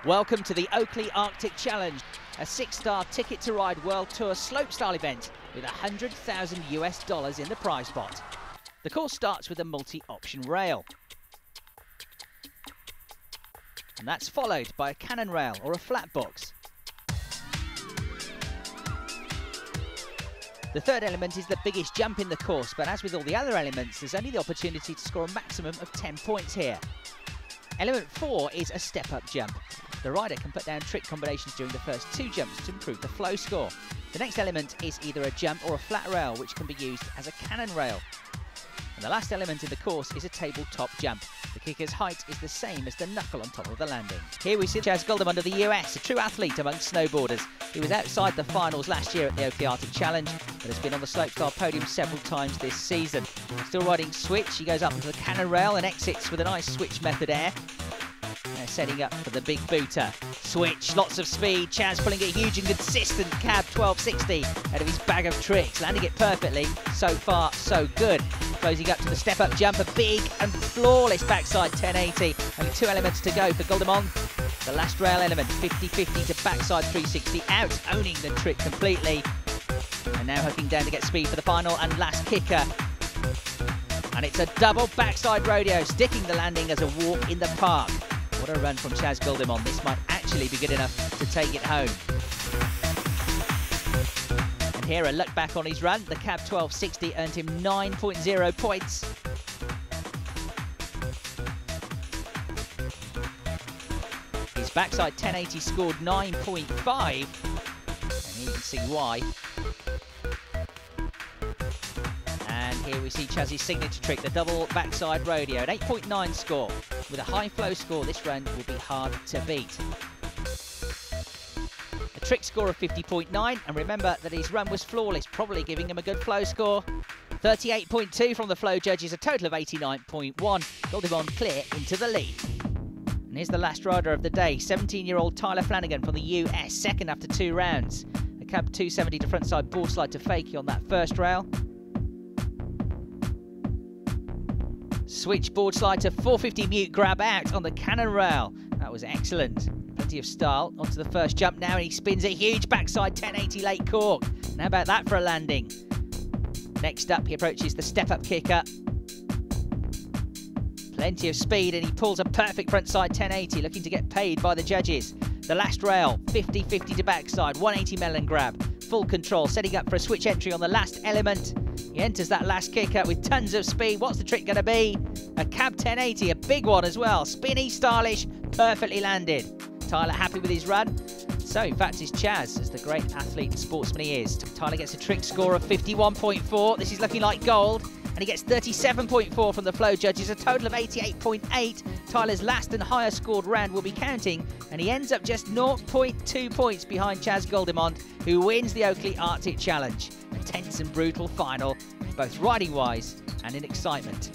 Welcome to the Oakley Arctic Challenge, a 6-star ticket to ride world tour slopestyle event with $100,000 in the prize pot. The course starts with a multi-option rail. And that's followed by a cannon rail or a flat box. The third element is the biggest jump in the course, but as with all the other elements, there's only the opportunity to score a maximum of 10 points here. Element 4 is a step-up jump. The rider can put down trick combinations during the first 2 jumps to improve the flow score. The next element is either a jump or a flat rail, which can be used as a cannon rail. And the last element in the course is a tabletop jump. The kicker's height is the same as the knuckle on top of the landing. Here we see Guldemond of the US, a true athlete among snowboarders. He was outside the finals last year at the Oakley Arctic Challenge, but has been on the slopestyle podium several times this season. Still riding switch, he goes up into the cannon rail and exits with a nice switch method air. Now setting up for the big booter. Switch, lots of speed. Chaz pulling a huge and consistent cab 1260 out of his bag of tricks, landing it perfectly. So far, so good. Closing up to the step-up jump, a big and flawless backside 1080. Only 2 elements to go for Guldemond. The last rail element, 50-50 to backside 360 out, owning the trick completely. And now hooking down to get speed for the final and last kicker. And it's a double backside rodeo, sticking the landing as a walk in the park. What a run from Chaz Guldemond. This might actually be good enough to take it home. And here a look back on his run. The cab 1260 earned him 9.0 points. His backside 1080 scored 9.5. And you can see why. And here we see Chaz's signature trick, the double backside rodeo, an 8.9 score. With a high flow score, this run will be hard to beat. A trick score of 50.9, and remember that his run was flawless, probably giving him a good flow score. 38.2 from the flow judges, a total of 89.1. Guldemond clear into the lead. And here's the last rider of the day, 17-year-old Tyler Flannagan from the US, second after 2 rounds. A cab 270 to frontside board slide to fakie on that first rail. Switch board slide to 450 mute grab out on the cannon rail. That was excellent. Plenty of style. Onto the first jump now, and he spins a huge backside 1080 late cork. And how about that for a landing? Next up, he approaches the step-up kicker. Plenty of speed, and he pulls a perfect frontside 1080, looking to get paid by the judges. The last rail, 50-50 to backside, 180 melon grab. Full control, setting up for a switch entry on the last element. He enters that last kicker with tons of speed. What's the trick going to be? A cab 1080, a big one as well. Spinny, stylish, perfectly landed. Tyler happy with his run. So, in fact, it's Chaz, as the great athlete and sportsman he is. Tyler gets a trick score of 51.4. This is looking like gold. And he gets 37.4 from the flow judges, a total of 88.8. Tyler's last and higher scored round will be counting, and he ends up just 0.2 points behind Chaz Guldemond, who wins the Oakley Arctic Challenge. A tense and brutal final, both riding-wise and in excitement.